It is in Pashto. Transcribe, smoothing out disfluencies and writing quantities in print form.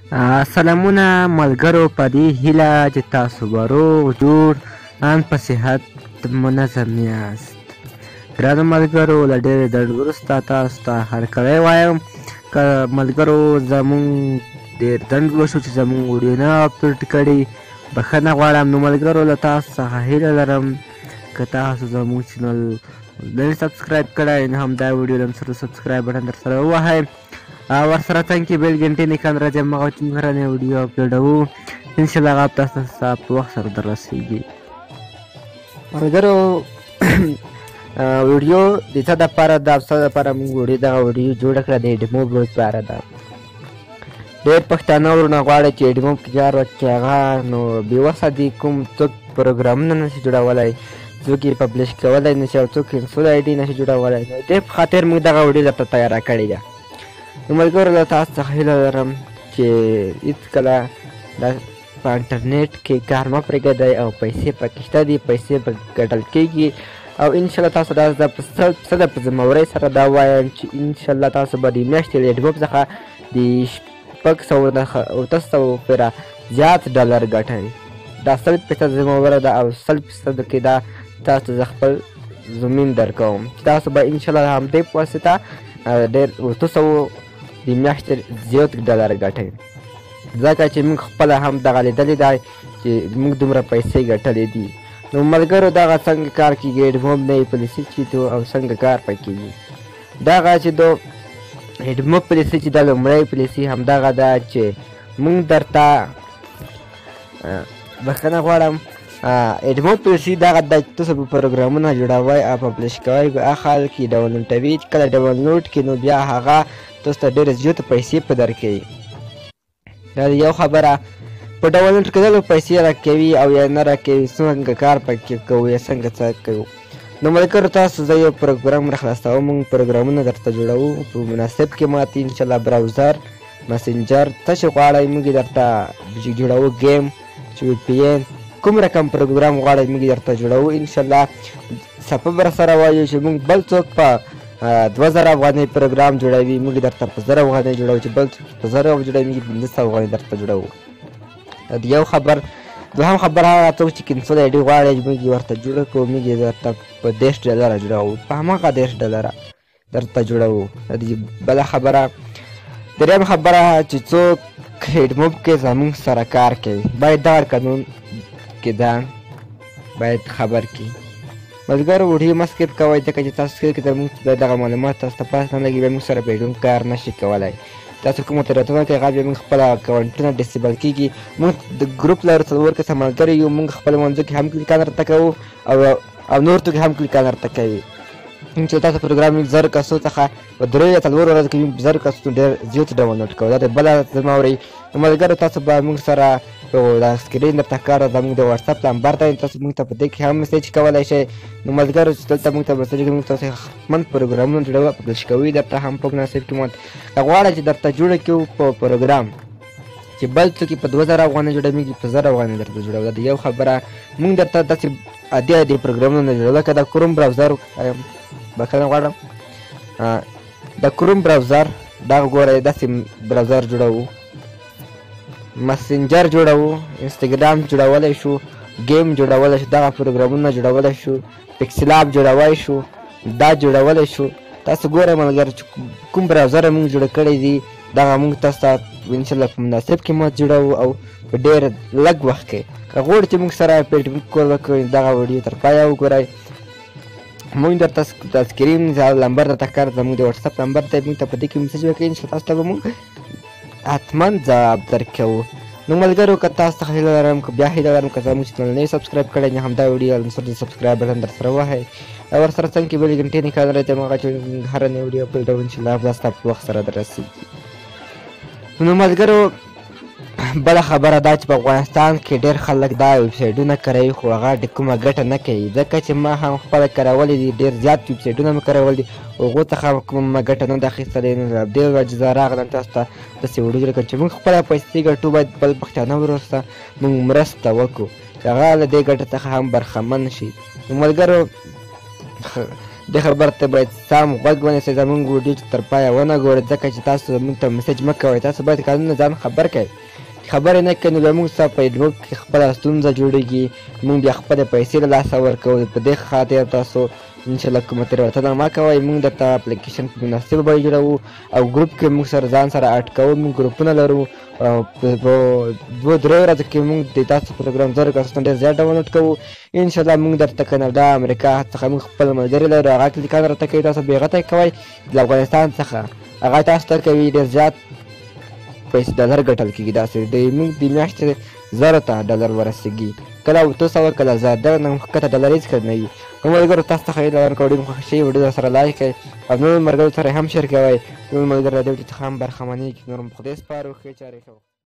سلامونه ملګرو، په دې هیله چې تاسو به روغ جوړ ان په صحت منظم یاست. ګرانو ملګرو، له ډېرې ځنډ وروسته تاسو ته هرکلی وایم. که ملګرو زموږ ډېر ځنډ وشو چې زموږ ویډیو نه اپلوډ کړي، بښنه غواړم. نو ملګرو، له تاسو څخه هیله لرم که تاسو زموږ چینل نه سبسکرایب کړی نو همدا ویډیو له سره سبسکرایب بټن در سره ووهئ، ورسره څنګ کې بیل ګنټې نښان راځي، هماغه چې موږ هره ویډیو اپلوډوو انشاءالله هغه تاسو ته په وخت سره در رسېږي. ملګرو، ویډیو د څه دپاره ده او څه دپاره موږ دغه ویډیو جوړه کړه، د ایډموب لپاره ده. ډېر پښتانه ورونه غواړي چې ایډموب کې کار وکړي، هغه نو بېوسه دي، کوم څوک پروګرامونه نشي جوړولی، څوک یې پبلش کولی نشي او څوک انسټال آی ډي نشي جوړولی. نو دې په خاطر موږ دغه ویډیو درته تیاره کړې ده. نو ملګرو، له تاسو څخه هیله لرم چې هېڅکله په انټرنیټ کې کار مه پرېږدئ او پیسې پکې شته دي، پیسې به ګټل کېږي او انشاءالله تاسو دا زه په صده په زمورۍ سره دا وایم چې انشاءالله تاسو به د میاشتې له ایډموب څخه د 600 پوره زیات ډالر ګټئ. دا 100% زموره ده او 100% کې دا تاسو زه خپل ضمین درکوم چې تاسو به انشاءالله همدې په واسطه ډېر 200 د میاشتې زیات ډالر ګټئ، ځکه چې موږ خپله هم دغه لیدلې ده چې موږ دومره پیسې ګټلې دي. نو ملګرو، دغه څنګه کار کېږي، ایډموب نوې پالیسي چې ده او څنګه کار پکې کېږي. دغه چې د ایډموب پالیسي چې دا لومړی پالیسي همدغه ده چې موږ درته بښنه غواړم، ایډموب پالیسي دغه ده چې تاسو به پروګرامونه جوړوئ او پبلش کوئ، هغه خلک یې ډاونلوډوي، چې کله ډاونلوډ کړي نو بیا هغه تاسو ته ډېرې زیاتې پیسې په درکوي. دا یو خبره، په ډاونلوډ کېدلو پیسې راکوي او یا نه راکوي، څنګه کار پکې کوو یا څنګه څه کوو. نو ملګرو، تاسو زه یو پروګرام راخلاصوم، موږ پروګرامونه درته جوړوو په مناسب قیمت انشاءالله. براوزر، مسنجر، څه چې غواړئ موږ درته جوړوو، ګیم، VPN، کوم رقم پروګرام غواړئ موږ درته جوړوو انشاءالله. صفه به راسره وایو چې موږ بل څوک په 2000 افغانۍ پروګرام جوړوي، موږ درته په 1000 افغانۍ جوړوو، چې بل څوک په 1000 جوړوي موږ 1500 افغانۍ درته جوړوو. دا یو خبر. دوهم خبر، هغه څوک چې انسټال آی ډي غواړي موږ یې ورته جوړه کړو، موږ یې درته په 10 ډالره جوړوو، په هماغه 10 ډالره درته جوړوو. بله خبره. درېیم خبره چې څوک ایډموب کې زموږ سره کار کوي باید دغه قانون کې ځان باید خبر کړي. ملګرو، ویډیو مه سکیپ کوئ، ځکه چې تاسو سکیپ کړئ موږ ته دغه معلومات تاسو ته پاس نه لګي، بیا موږ سره په ایډموب کار نشي کولی. تاسو کومه تېروتنه کوئ هغه بیا موږ خپله اکاونټونه ډسیبل کېږي. موږ د ګروپ لرو 4 کسه ملګري یو، موږ خپل منځو کې هم کلیکان درته کوو او نور ته هم کلیکان درته کوي. چې تاسو پروګرام 1000 کسو څخه په 3 یا 4 ورځو کې 1000 کسو ډېر زیات ډاونلوډ کوو. دا د بله زمورۍ. نو ملګرو، تاسو به موږ سره دا سکرین درته ښکاره زموږ د واتساپ نمبر دی، تاسو موږ ته په دې کې هم میسیج کولی شئ. نو ملګرو، چې دلته موږ ته میسیج کوئ، موږ تاسو حتمن پروګرامونه جوړوو، پبلش کوي درته هم په مناسب قیمت. که غواړئ چې درته جوړه کړو په پروګرام چې بل څوک یې په 2000 افغانۍ جوړوي، موږ یې په 1000 افغانۍ درته جوړوو. دا د یو خبره. موږ درته داسې عادي پروګرامونه نه جوړوو، لکه د کروم براوزر، بښنه غواړم، د کروم براوزر دغه ګورئ، داسې براوزر جوړوو، مسنجر جوړوو، انسټاګرام جوړولی شو، ګیم جوړولی شو، دغه پروګرامونه جوړولی شو، پکسل اپ جوړولی شو، دا جوړولی شو. تاسو ګورئ ملګرو چې کوم براوزر موږ جوړ کړی دي، دغه موږ تاسو ته انشاءالله په مناسب قیمت جوړوو او په ډېر لږ وخت کې. که غواړئ چې موږ سره په ایډموب کار وکړئ، دغه ویډیو تر پایه وګورئ. موږ درته د سکرین نمبر درته ښکاره، زموږ د واتساپ نمبر دی، موږ ته په دې کې میسیج وکړئ، انشاءالله تاسو ته به موږ حتما ځواب درکوو. نو ملګرو، که تاسو څخه هیله لرم، که بیا هیله لرم، که زموږ چینل نه یې سبسکرایب کړی نو همدا ویډیو سره د سبسکرایب بټن در سره ووهئ او ورسره څنګ کې بلې ګنټې نښان راځي، هماغه چې هره نوې ویډیو اپلوډوو انشاءالله دا ستا په وخت سره در رسېږي. نو ملګرو، بله خبره دا چې په افغانستان کې ډېر خلک دا ویبسایټونه کاروي، خو هغه کومه ګټه نه کوي، ځکه چې ما هم خپله کارولي دي، ډېر زیات ویبسایټونه مې کارولي دي، هغو څخه کومه ګټه نه ده اخیستلې. نو ډېر وجه راغلم تاسو ته داسې ویډیو جوړه کړم چې موږ خپله پیسې ګټو، باید بل پښتانه وروسته موږ مرسته وکړو چې هغه له دې ګټې څخه هم برخمن شي. نو ملګرو، دې خبرې ته باید سم غوږ ونیسئ، زموږ ویډیو تر پایه ونه ګورئ، ځکه چې تاسو موږ ته میسج مه کوئ. تاسو باید قانون ځان خبر کړئ. خبرې نه کوئ نو بیا موږ ستا په فیسبوک کې خپله ستونزه جوړېږي، موږ بیا خپلې پیسې له لاسه ورکوو. په دې خاطر تاسو انشاءالله کومه تېروتنه مه کوئ. موږ درته اپلیکیشن په مناسبه بیه جوړوو او ګروپ کې موږ سره ځان سره اډ کوو. موږ ګروپونه لرو او په 2-3 ورځو کې موږ د تاسو پروګرام 1000 کسانو ډېر زیات ډاونلوډ کوو. انشاءالله موږ درته کاناډا، امریکا څخه موږ خپل ملګري لرو، هغه کلیکان راته کوي، تاسو بې غته کوئ. د افغانستان څخه هغه تاسو ته کوي ډېر زیات پیسې ډالر ګټل کېږي. داسې موږ د میاشتې 1000 ته ډالر ورسېږي، کله 200 کله 1000، دغه نه ښکته ډالر هېڅ کله نه وي. نو ملګرو تاسو څخه یې لرم که ویډیو مو خوښ شوي ویډیو سره لایک کړئ او نورو ملګرو سره هم شیر کوئ. نور ملګري د ویډیو څخه هم برخمنېږي. نور مو په خدای سپارو، ښې چارې ښه وخت.